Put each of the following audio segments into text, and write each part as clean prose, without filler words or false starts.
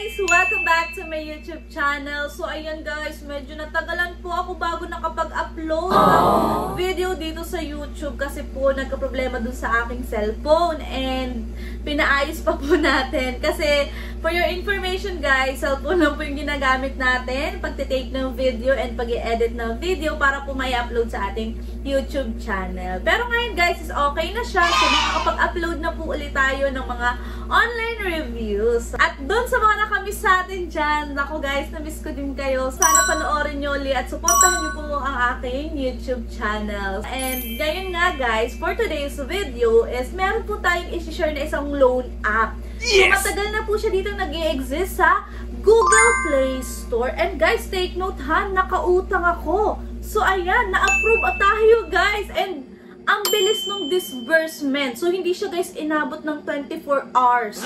guys! Welcome back to my YouTube channel. So ayan guys, medyo natagalan po ako bago nakapag-upload ng video dito sa YouTube kasi po nagka-problema dun sa aking cellphone and pinaayos pa po natin. Kasi for your information guys, cellphone lang po yung ginagamit natin pag-take ng video and pag-i-edit ng video para po may upload sa ating YouTube channel. Pero ngayon guys, is okay na siya. So makakapag-upload na po ulit tayo ng mga online reviews. At doon sa mga nakamiss sa atin dyan, ako guys, namiss ko din kayo. Sana panoorin nyo ulit at supportahan nyo po ang aking YouTube channel. And ngayon nga guys, for today's video is meron po tayong isi-share na isang loan app. Yes! So matagal na po siya dito nag-i-exist sa Google Play Store. And guys, take note ha, nakautang ako. So ayan, na-approve tayo guys. And ang bilis ng disbursement. So, hindi siya guys inabot ng 24 hours.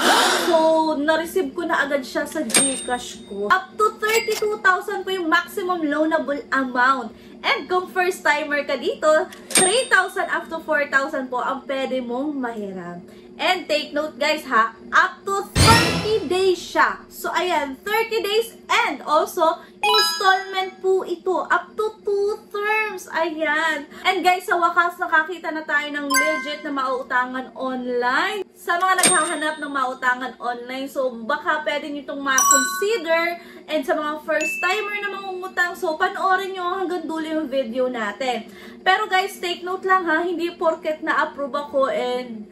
So, na-receive ko na agad siya sa GCash ko. Up to 32,000 po yung maximum loanable amount. And kung first timer ka dito, 3,000 up to 4,000 po ang pwede mong mahiram. And take note guys ha, up to 30 days siya. So, ayan, 30 days and also installment po ito. Up to 2 terms. Ayan. And guys, sa wakas, nakakita na tayo ng legit na mauutangan online. Sa mga naghahanap ng mauutangan online, so baka pwede nyo itong ma-consider. And sa mga first timer na mangungutang, so panoorin nyo hanggang dulo yung video natin. Pero guys, take note lang ha, hindi porket na-approve ako and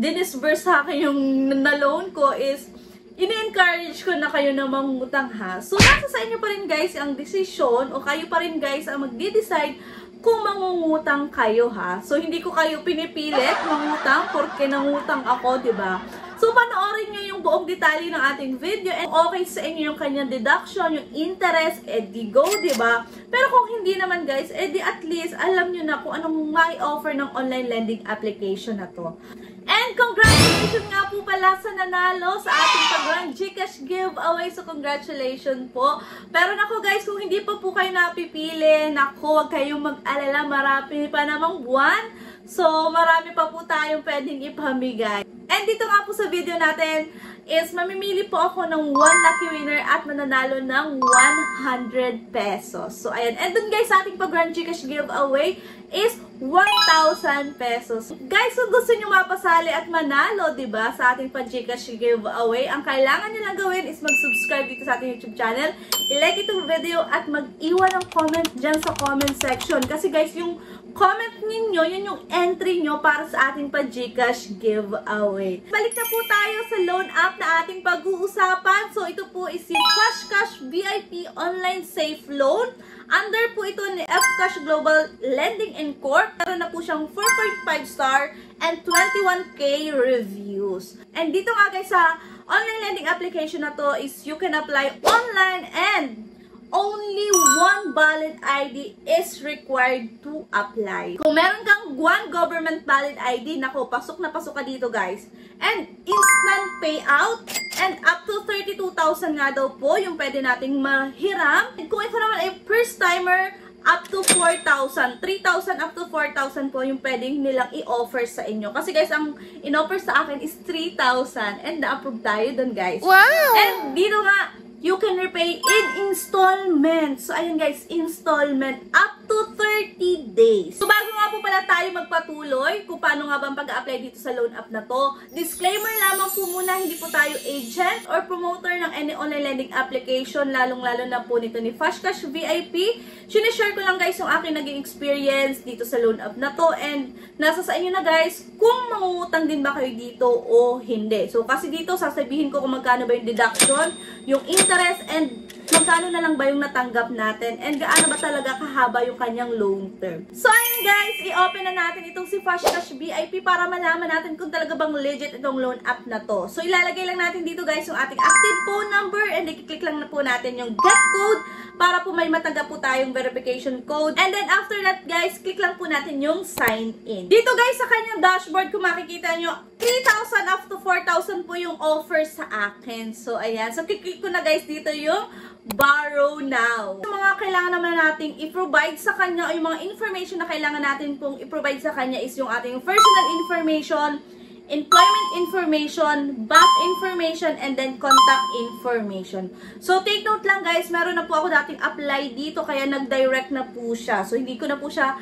dinisburse sa akin yung na-loan ko is ini-encourage ko na kayo na mangungutang ha. So, nasa sa inyo pa rin guys ang desisyon o kayo pa rin guys ang magde-decide kung mangungutang kayo ha. So, hindi ko kayo pinipilit mangutang porque nangutang ako, diba? So, panoorin nyo yung buong detalye ng ating video and okay sa inyo yung kanyang deduction, yung interest, edi go, diba? Pero kung hindi naman guys, edi at least alam nyo na kung anong may offer ng online lending application na to. And congratulations nga po pala sa nanalo sa ating pag-run GCash giveaway. So, congratulations po. Pero naku guys, kung hindi pa po kayo napipili, naku, huwag kayong mag-alala, marami pa namang buwan. So, marami pa po tayong pwedeng ipamigay. And dito nga po sa video natin is mamimili po ako ng 1 lucky winner at mananalo ng 100 pesos. So, ayan. And dun guys, sa ating pag-run GCash giveaway is 1,000 pesos. Guys, kung gusto nyo mapasali at manalo, diba, sa ating pag-GCash giveaway, ang kailangan nyo lang gawin is mag-subscribe dito sa ating YouTube channel, i-like itong video at mag-iwan ng comment dyan sa comment section. Kasi guys, yung comment ninyo, yun yung entry nyo para sa ating pag-GCash giveaway. Balik na po tayo sa loan app na ating pag-uusapan. So, ito po is si Fashcash VIP Online Safe Loan. Under po ito ni Fcash Global Lending & Corp. Meron na po siyang 4.5 star and 21K reviews. And dito nga guys sa online lending application na to is you can apply online and only one valid ID is required to apply. Kung meron kang one government valid ID, nako, pasok na pasok ka dito guys. And instant payout and up to 32,000 nga daw po yung pwede nating mahiram. And kung ito naman ay first timer, up to 4,000. 3,000 up to 4,000 po yung pwedeng nilang i-offer sa inyo. Kasi guys, ang in-offer sa akin is 3,000 and na-approve tayo dun guys. Wow! And dito nga, you can repay in installment. So, ayan guys, installment up to 30 days. So, bago nga po pala tayo magpatuloy kung paano nga bang pag-a-apply dito sa loan app na to, disclaimer lamang po muna, hindi po tayo agent or promoter ng any online lending application, lalong-lalo na po nito ni Fashcash VIP. Sinishare ko lang guys yung aking naging experience dito sa loan app na to and nasa sa inyo na guys kung mangungutang din ba kayo dito o hindi. So, kasi dito sasabihin ko kung magkano ba yung deduction, yung interest, and magkano na lang ba yung natanggap natin and gaano ba talaga kahaba yung kanyang loan term. So, ayun guys, i-open na natin itong si Fashcash VIP para malaman natin kung talaga bang legit itong loan app na to. So, ilalagay lang natin dito guys yung ating active phone number and i-click lang na po natin yung get code para po may matanggap po tayong verification code. And then after that guys, click lang po natin yung sign in. Dito guys sa kanyang dashboard, kung makikita nyo, 3,000 up to 4,000 po yung offer sa akin. So, ayan. So, click ko na guys dito yung borrow now. Yung mga kailangan naman nating i-provide sa kanya, o yung mga information na kailangan natin pong i-provide sa kanya is yung ating personal information, employment information, bank information, and then contact information. So, take note lang guys, meron na po ako dating apply dito, kaya nag-direct na po siya. So, hindi ko na po siya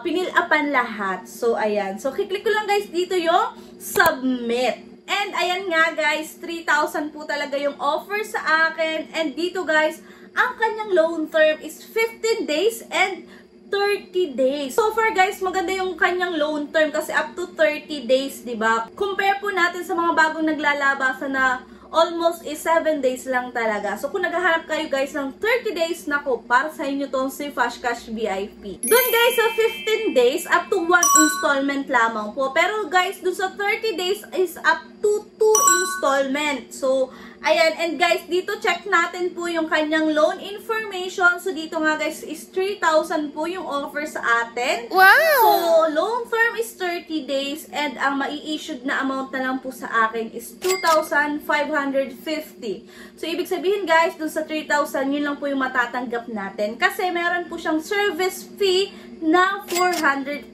pinil-upan lahat. So, ayan. So, kiklik ko lang guys dito yung submit. And, ayan nga guys, 3,000 po talaga yung offer sa akin. And dito guys, ang kanyang loan term is 15 days and 30 days. So far guys, maganda yung kanyang loan term kasi up to 30 days, diba? Compare po natin sa mga bagong naglalabasan na almost is 7 days lang talaga. So kung naghahanap kayo guys ng 30 days, nako, para sa inyo tong si Fashcash VIP. Doon guys sa 15 days, up to 1 installment lamang po. Pero guys, doon sa 30 days is up to 2 installment. So, ayan, and guys, dito check natin po yung kanyang loan information. So, dito nga guys, is 3,000 po yung offer sa atin. Wow! So, loan term is 30 days and ang mai-issued na amount na lang po sa akin is 2,550. So, ibig sabihin guys, dun sa 3,000, yun lang po yung matatanggap natin. Kasi meron po siyang service fee na 450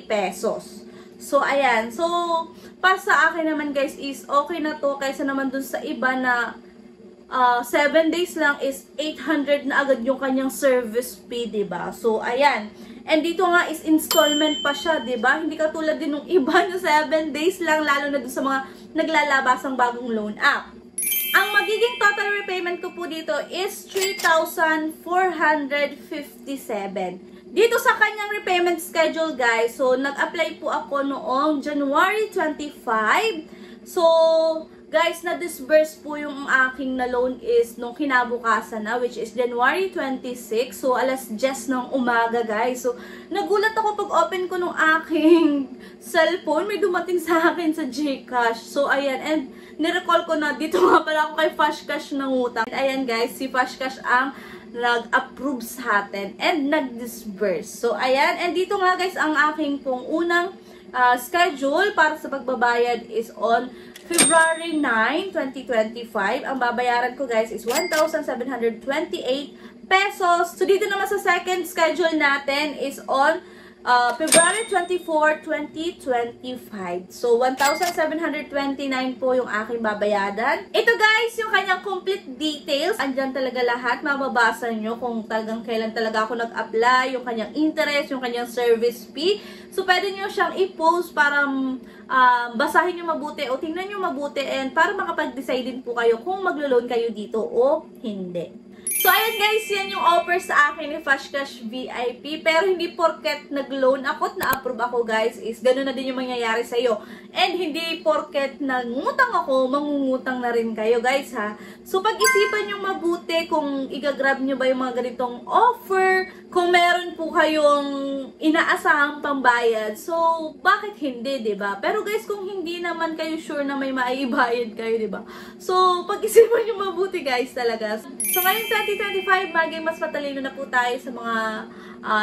pesos. So, ayan. So, para sa akin naman guys is okay na to kaysa naman dun sa iba na 7 days lang is 800 na agad yung kanyang service fee, diba? So, ayan. And dito nga is installment pa siya, diba? Hindi katulad din ng iba na 7 days lang, lalo na dun sa mga naglalabasang bagong loan app. Ang magiging total repayment ko po dito is 3,457. Dito sa kanyang repayment schedule guys, so nag-apply po ako noong January 25. So guys, na-disburse po yung aking na loan is nung kinabukasan na, which is January 26. So alas 10 ng umaga guys. So nagulat ako pag open ko nung aking cellphone, may dumating sa akin sa GCash. So ayan, and nirecall ko na dito nga pala ako kay Fashcash ng utang. Ayan guys, si Fashcash ang nag-approve sa atin and nag-disburse. So, ayan. And dito nga guys, ang aking pong unang schedule para sa pagbabayad is on February 9, 2025. Ang babayaran ko guys is 1,728 pesos. So, dito naman sa second schedule natin is on February 24, 2025. So, 1,729 po yung aking babayadan. Ito guys, yung kanyang complete details. Andyan talaga lahat. Mababasa nyo kung talagang kailan talaga ako nag-apply, yung kanyang interest, yung kanyang service fee. So, pwede nyo siyang i-post para basahin nyo mabuti o tingnan nyo mabuti and para makapag-decide din po kayo kung maglo-loan kayo dito o hindi. So, ayan guys, yan yung offer sa akin ni Fashcash VIP. Pero hindi porket nag-loan ako at na-approve ako guys, is gano'n na din yung mangyayari sa'yo. And hindi porket nangungutang ako, mangungutang na rin kayo guys ha. So, pag-isipan nyo mabuti kung igagrab nyo ba yung mga ganitong offer, kung meron po kayong inaasahang pambayad. So, bakit hindi, diba? Pero guys, kung hindi naman kayo sure na may maibayad kayo, diba? So, pag-isipan nyo mabuti guys talaga. So, ngayon 2025, maging mas matalino na po tayo sa mga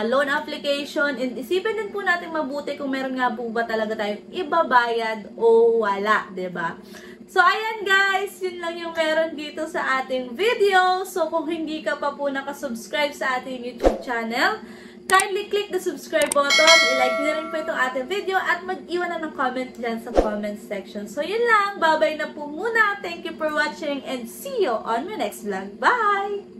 loan application. And isipin din po natin mabuti kung meron nga po ba talaga tayong ibabayad o wala, diba? So, ayan guys, yun lang yung meron dito sa ating video. So, kung hindi ka pa po nakasubscribe sa ating YouTube channel, kindly click the subscribe button, i-like nyo na rin po itong ating video, at mag-iwan na ng comment dyan sa comment section. So, yun lang. Bye-bye na po muna. Thank you for watching and see you on my next vlog. Bye!